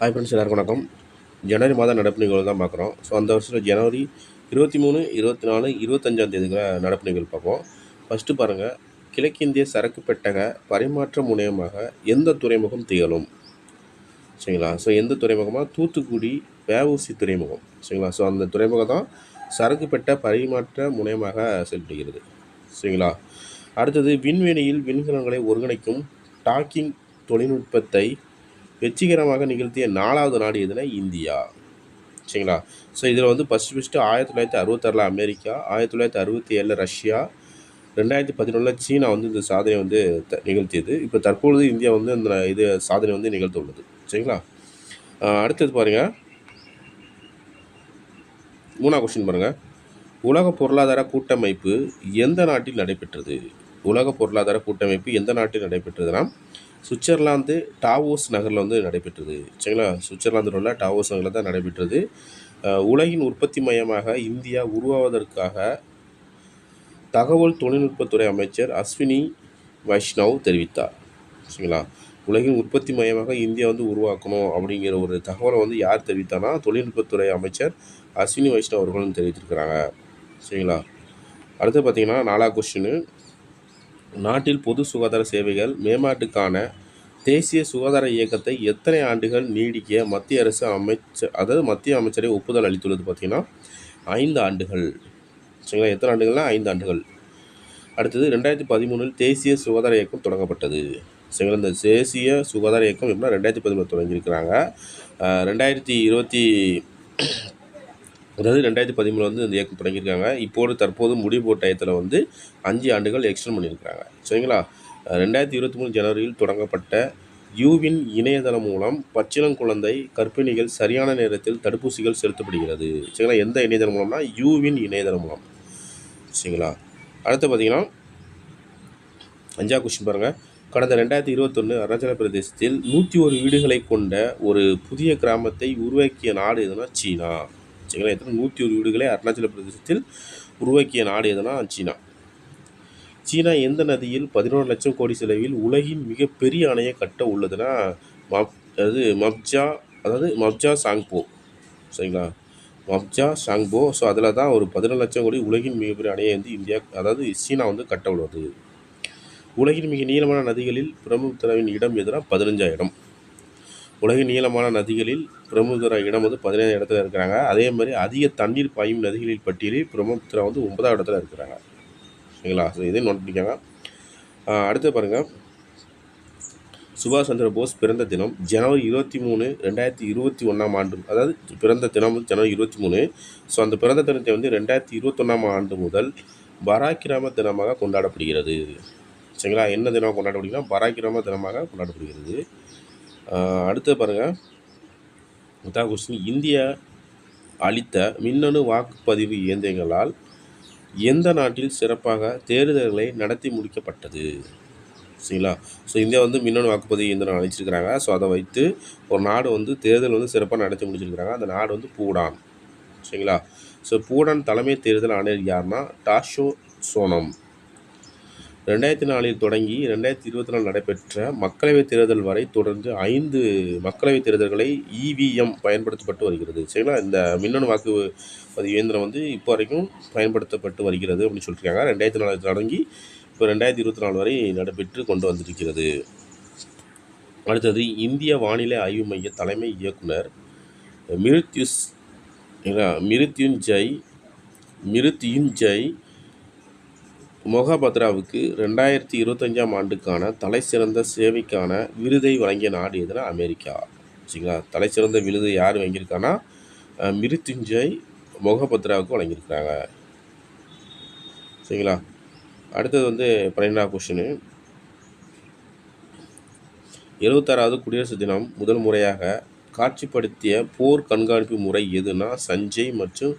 Hi friends, எல்லாருக்கும் வணக்கம். ஜனவரி மாதம் நடப்பு நிகழ்வு தான் பார்க்குறோம். ஸோ அந்த வருஷத்தில் ஜனவரி 23, 24, 25ஆம் தேதிகளை நடப்பு நிகழ்வு பார்ப்போம். ஃபஸ்ட்டு பாருங்கள், கிழக்கிந்திய சரக்கு பெட்டக பரிமாற்ற முனையமாக எந்த துறைமுகம் திகழும்? சரிங்களா? ஸோ எந்த துறைமுகமாக? தூத்துக்குடி வஉசி துறைமுகம். சரிங்களா? ஸோ அந்த துறைமுகம் தான் சரக்கு பெட்ட பரிமாற்ற முனையமாக செயல்படுகிறது. சரிங்களா? அடுத்தது, விண்வெளியில் விண்கலங்களை ஒருங்கிணைக்கும் டாக்கிங் தொழில்நுட்பத்தை வெற்றிகரமாக நிகழ்த்திய 4வது நாடு எதுனா? இந்தியா. சரிங்களா? ஸோ இதில் வந்து ஃபஸ்ட்டு 1966 அமெரிக்கா, 1967 ரஷ்யா, 2011 சீனா வந்து இந்த சாதனை வந்து நிகழ்த்தியது. இப்போ தற்பொழுது இந்தியா வந்து இந்த சாதனை வந்து நிகழ்த்த உள்ளது. சரிங்களா? அடுத்தது பாருங்கள், 3ஆவது கொஸ்டின் பாருங்கள். உலக பொருளாதார கூட்டமைப்பு எந்த நாட்டில் நடைபெற்றது? உலக பொருளாதார கூட்டமைப்பு எந்த நாட்டில் நடைபெற்றதுன்னா சுவிட்சர்லாந்து டாவோஸ் நகரில் வந்து நடைபெற்றது. சரிங்களா? சுவிட்சர்லாந்தில் உள்ள டாவோஸ் நகரில் தான் நடைபெற்றது. உலகின் உற்பத்தி மையமாக இந்தியா உருவாவதற்காக தகவல் தொழில்நுட்பத்துறை அமைச்சர் அஸ்வினி வைஷ்ணவ் தெரிவித்தார். சரிங்களா? உலகின் உற்பத்தி மையமாக இந்தியா வந்து உருவாக்கணும் அப்படிங்கிற ஒரு தகவலை வந்து யார் தெரிவித்தானா? தொழில்நுட்பத்துறை அமைச்சர் அஸ்வினி வைஷ்ணவ் அவர்களும் தெரிவித்திருக்கிறாங்க. சரிங்களா? அடுத்து பார்த்தீங்கன்னா 4ஆவது கொஸ்டின், நாட்டில் பொது சுகாதார சேவைகள் மேம்பாட்டுக்கான தேசிய சுகாதார இயக்கத்தை எத்தனை ஆண்டுகள் நீடிக்க மத்திய அரசு மத்திய அமைச்சரை ஒப்புதல் அளித்துள்ளது? பார்த்தீங்கன்னா 5 ஆண்டுகள். சரிங்களா? எத்தனை ஆண்டுகள்னா 5 ஆண்டுகள். அடுத்தது, 2013 தேசிய சுகாதார இயக்கம் தொடங்கப்பட்டது. சரிங்களா? இந்த தேசிய சுகாதார இயக்கம் எப்படின்னா 2013 தொடங்கியிருக்கிறாங்க. 2013 வந்து இந்த இயக்கம் தொடங்கியிருக்காங்க. தற்போது முடிவு டயத்தில் வந்து 5 ஆண்டுகள் எக்ஸ்டெண்ட் பண்ணியிருக்கிறாங்க. சரிங்களா? 2023 ஜனவரியில் தொடங்கப்பட்ட யூவின் இணையதளம் மூலம் பச்சிளங்குழந்தை கர்ப்பிணிகள் சரியான நேரத்தில் தடுப்பூசிகள் செலுத்தப்படுகிறது. சரிங்களா? எந்த இணையதளம் மூலம்னா யூவின் இணையதளம் மூலம். சரிங்களா? அடுத்து பார்த்தீங்கன்னா 5ஆவது கொஸ்டின் பாருங்கள். கடந்த 2021 அருணாச்சல பிரதேசத்தில் 101 வீடுகளை கொண்ட ஒரு புதிய கிராமத்தை உருவாக்கிய நாடு எதுனா? சீனா. சரிங்களா? எத்தனை? 101 வீடுகளை அருணாச்சல பிரதேசத்தில் உருவாக்கிய நாடு எதுனா? சீனா. சீனா எந்த நதியில் 11 லட்சம் கோடி செலவில் உலகின் மிகப்பெரிய அணையை கட்ட உள்ளதுன்னா மப்ஜா சாங்போ. சரிங்களா? மப்ஜா சாங்போ. ஸோ அதில் தான் ஒரு 11 லட்சம் கோடி உலகின் மிகப்பெரிய அணையை வந்து சீனா வந்து கட்ட உள்ளது. உலகின் மிக நீளமான நதிகளில் பிரம்மபுத்திராவின் இடம் எதுனா? 15ஆம் இடம். உலகின் நீளமான நதிகளில் பிரம்மபுத்திரா இடம் வந்து 15ஆம் இடத்துல இருக்கிறாங்க. அதே மாதிரி அதிக தண்ணீர் பாயும் நதிகளில் பட்டியலில் பிரம்மபுத்திரா வந்து 9ஆம் இடத்துல இருக்கிறாங்க. சரிங்களா? ஸோ இதையும் நோட் பண்ணிக்கோங்க. அடுத்து பாருங்கள், சுபாஷ் சந்திர போஸ் பிறந்த தினம் ஜனவரி 23, 2021ஆம் ஆண்டு. அதாவது பிறந்த தினம் வந்து ஜனவரி 23. ஸோ அந்த பிறந்த தினத்தை வந்து 2021ஆம் ஆண்டு முதல் பராக்கிரம தினமாக கொண்டாடப்படுகிறது. சரிங்களா? என்ன தினம் கொண்டாடப்படுகிறதுனா பராக்கிரம தினமாக கொண்டாடப்படுகிறது. அடுத்து பாருங்கள், 10ஆவது கொஸ்டின், இந்தியா அளித்த மின்னணு வாக்குப்பதிவு இயந்திரங்களால் எந்த நாட்டில் சிறப்பாக தேர்தல்களை நடத்தி முடிக்கப்பட்டது? சரிங்களா? ஸோ இந்தியா வந்து மின்னணு வாக்குப்பதிவு இயந்திரம் அளிச்சிருக்கிறாங்க. ஸோ அதை வைத்து ஒரு நாடு வந்து தேர்தல் வந்து சிறப்பாக நடத்தி முடிச்சிருக்கிறாங்க. அந்த நாடு வந்து பூடான். சரிங்களா? ஸோ பூடான் தலைமை தேர்தல் ஆணையர் யாருன்னா? டாஷோ சோனம். 2004 தொடங்கி 2024 நடைபெற்ற மக்களவைத் தேர்தல் வரை தொடர்ந்து 5 மக்களவைத் தேர்தல்களை இவிஎம் பயன்படுத்தப்பட்டு வருகிறது. சரிங்களா? இந்த மின்னணு வாக்குப்பதிவு இயந்திரம் வந்து இப்போ வரைக்கும் பயன்படுத்தப்பட்டு வருகிறது அப்படின்னு சொல்லியிருக்காங்க. 2004 தொடங்கி இப்போ 2024 வரை நடைபெற்று கொண்டு வந்திருக்கிறது. அடுத்தது, இந்திய வானிலை ஆய்வு மைய தலைமை இயக்குனர் மிருத்யுஞ்சய் மொஹபத்ராவுக்கு 2025ஆம் ஆண்டுக்கான தலைசிறந்த சேவைக்கான விருதை வழங்கிய நாடு எதுனா? அமெரிக்கா. சரிங்களா? தலைசிறந்த விருது யார் வாங்கியிருக்கானா? மிருத்யுஞ்சய் மொஹபத்ராவுக்கு வழங்கியிருக்கிறாங்க. சரிங்களா? அடுத்தது வந்து 12ஆவது கொஸ்டின், 76வது குடியரசு தினம் முதல் முறையாக காட்சிப்படுத்திய போர் கண்காணிப்பு முறை எதுனா? சஞ்சய் மற்றும்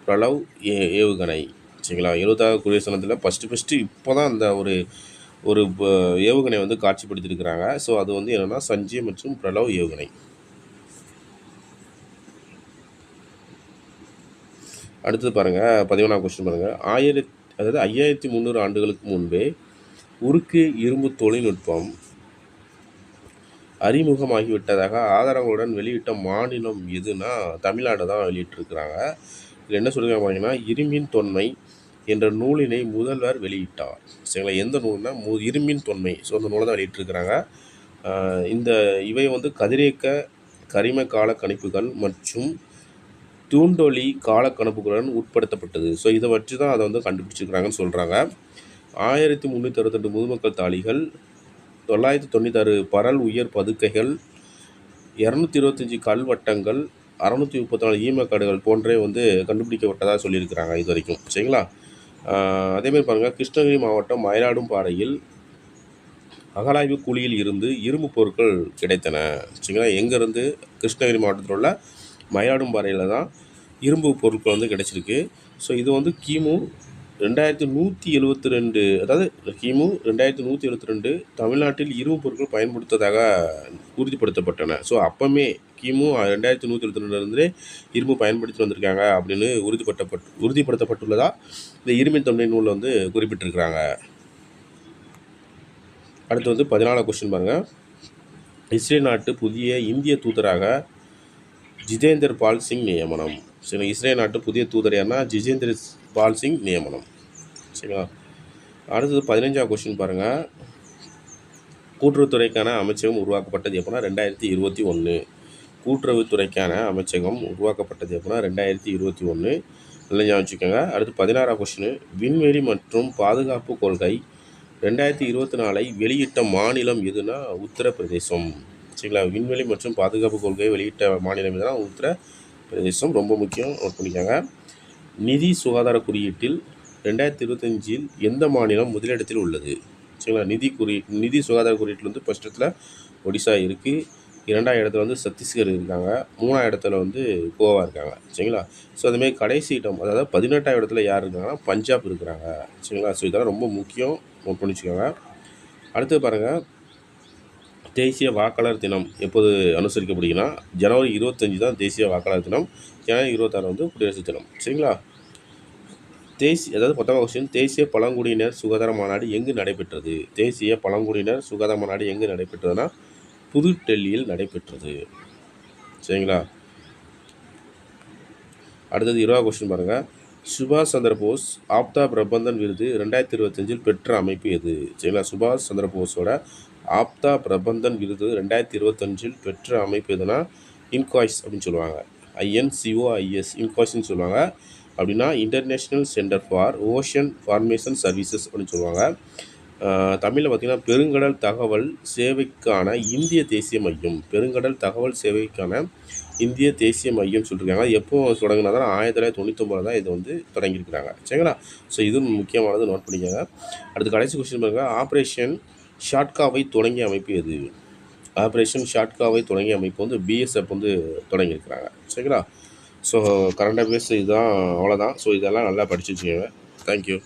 பிரலவ் ஏவுகணை. சரிங்களா? 76வது குடியரசு தினத்தில் ஃபஸ்ட்டு இப்போ தான் அந்த ஒரு ஏவுகணை வந்து காட்சிப்படுத்தியிருக்கிறாங்க. ஸோ அது வந்து என்னென்னா சஞ்சய் மற்றும் பிரலவ் ஏவுகணை. அடுத்தது பாருங்கள், 11ஆவது கொஸ்டின் பாருங்கள். 5300 ஆண்டுகளுக்கு முன்பே உருக்கு இரும்பு தொழில்நுட்பம் அறிமுகமாகிவிட்டதாக ஆதாரங்களுடன் வெளியிட்ட மாநிலம் எதுனா தமிழ்நாடு தான் வெளியிட்டிருக்கிறாங்க. இதில் என்ன சொல்லியிருக்காங்க பார்த்தீங்கன்னா, இரும்பின் தொன்மை என்ற நூலினை முதல்வர் வெளியிட்டார். சரிங்களா, எந்த நூல்னா இரும்பின் தொன்மை. ஸோ அந்த நூலை தான் வெளியிட்டிருக்கிறாங்க. இந்த இவை வந்து கதிரியக்க கரிம கால கணிப்புகள் மற்றும் தூண்டொலி கால கணிப்புகளுடன் உட்படுத்தப்பட்டது. ஸோ இதை வச்சு தான் அதை வந்து கண்டுபிடிச்சிருக்கிறாங்கன்னு சொல்கிறாங்க. 1362 முதுமக்கள் தாளிகள், 996 பரல் உயர் பதுக்கைகள், 225 கல்வட்டங்கள், 634 ஈமக்காடுகள் போன்றே வந்து கண்டுபிடிக்கப்பட்டதாக சொல்லியிருக்கிறாங்க இது வரைக்கும். சரிங்களா, அதேமாதிரி பாருங்கள், கிருஷ்ணகிரி மாவட்டம் மயிலாடும்பாறையில் அகழாய்வு குழியில் இருந்து இரும்பு பொருட்கள் கிடைத்தன. சரிங்களா, எங்கேருந்து? கிருஷ்ணகிரி மாவட்டத்தில் உள்ள மயிலாடும்பாறையில் தான் இரும்பு பொருட்கள் வந்து கிடைச்சிருக்கு. ஸோ இது வந்து கிமு 2172, அதாவது கிமு 2172 தமிழ்நாட்டில் இரும்பு பொருட்கள் பயன்படுத்ததாக உறுதிப்படுத்தப்பட்டன. ஸோ அப்போமே கிமு 2172 இரும்பு பயன்படுத்தி வந்திருக்காங்க அப்படின்னு உறுதிப்படுத்தப்பட்டுள்ளதா இந்த இரும்பின் தொன்மை நூலில் வந்து குறிப்பிட்டிருக்கிறாங்க. அடுத்து வந்து 14 கொஸ்டின் பாருங்கள். இஸ்ரேல் நாட்டு புதிய இந்திய தூதராக ஜிதேந்தர் பால் சிங் நியமனம். சரி, இஸ்ரேல் நாட்டு புதிய தூதர் யாருன்னா ஜிதேந்தர் பால் சிங் நியமனம். சரிங்களா, அடுத்தது 15 கொஸ்டின் பாருங்கள். கூட்டுறவுத்துறைக்கான அமைச்சகம் உருவாக்கப்பட்டது எப்போனா 2021. கூட்டுறவுத்துறைக்கான அமைச்சகம் உருவாக்கப்பட்டது எப்போனா 2021. நல்லா ஞாபகம் வச்சுக்கோங்க. அடுத்து 16 கொஸ்டின். விண்வெளி மற்றும் பாதுகாப்பு கொள்கை 2024 வெளியிட்ட மாநிலம் எதுனா உத்தரப்பிரதேசம். சரிங்களா, விண்வெளி மற்றும் பாதுகாப்பு கொள்கையை வெளியிட்ட மாநிலம் எதுனா உத்தரப்பிரதேசம். ரொம்ப முக்கியம், நோட் பண்ணிக்கோங்க. நிதி சுகாதார குறியீட்டில் 2025 எந்த மாநிலம் முதலிடத்தில் உள்ளது? சரிங்களா, நிதி சுகாதார குறியீட்டில் வந்து ஃபஸ்ட் இடத்துல ஒடிசா இருக்குது, 2ஆவது இடத்துல வந்து சத்தீஸ்கர் இருக்காங்க, 3ஆவது இடத்துல வந்து கோவா இருக்காங்க. சரிங்களா, ஸோ அதுமாரி கடைசி இடம், அதாவது 18ஆவது இடத்துல யார் இருக்காங்கன்னா பஞ்சாப் இருக்கிறாங்க. சரிங்களா, ஸோ இதெல்லாம் ரொம்ப முக்கியம், நோட் பண்ணி வச்சுக்கோங்க. அடுத்து பாருங்கள், தேசிய வாக்காளர் தினம் எப்போது அனுசரிக்கப்படுகிறதுனா ஜனவரி 25 தான் தேசிய வாக்காளர் தினம். ஜனவரி 26 வந்து குடியரசு தினம். சரிங்களா, அதாவது 10வது கொஸ்டின். தேசிய பழங்குடியினர் சுகாதார மாநாடு எங்கு நடைபெற்றது? தேசிய பழங்குடியினர் சுகாதார மாநாடு எங்கு நடைபெற்றதுன்னா புதுடெல்லியில் நடைபெற்றது. சரிங்களா, அடுத்தது 20வது கொஸ்டின் பாருங்கள். சுபாஷ் சந்திர போஸ் ஆப்தா பிரபந்தன் விருது 2025 பெற்ற அமைப்பு எது? சரிங்களா, சுபாஷ் சந்திர போஸோட ஆப்தா பிரபந்தன் விருது 2025 பெற்ற அமைப்பு எதுனா இன்காய்ஸ் அப்படின்னு சொல்லுவாங்க. INCOIS இன்காய்ஸ்ன்னு சொல்லுவாங்க. அப்படின்னா international centre for ocean formation services அப்படின்னு சொல்லுவாங்க. தமிழில் பார்த்திங்கன்னா பெருங்கடல் தகவல் சேவைக்கான இந்திய தேசிய மையம். பெருங்கடல் தகவல் சேவைக்கான இந்திய தேசிய மையம் சொல்லியிருக்காங்க. எப்போ தொடங்கினா 1999 தான் இது வந்து தொடங்கியிருக்கிறாங்க. சரிங்களா, ஸோ இதுவும் முக்கியமானது, நோட் பண்ணிக்கோங்க. அடுத்து கடைசி கொஸ்டின் பாருங்க. ஆப்ரேஷன் ஷாட்காவை தொடங்கிய அமைப்பு எது? ஆப்ரேஷன் ஷாட்காவை தொடங்கிய அமைப்பு வந்து BSF வந்து தொடங்கியிருக்கிறாங்க. சரிங்களா, ஸோ கரண்ட் அஃபேர்ஸ் இதுதான், அவ்வளோதான். ஸோ இதெல்லாம் நல்லா படிச்சு வச்சுக்கோங்க. தேங்க்யூ.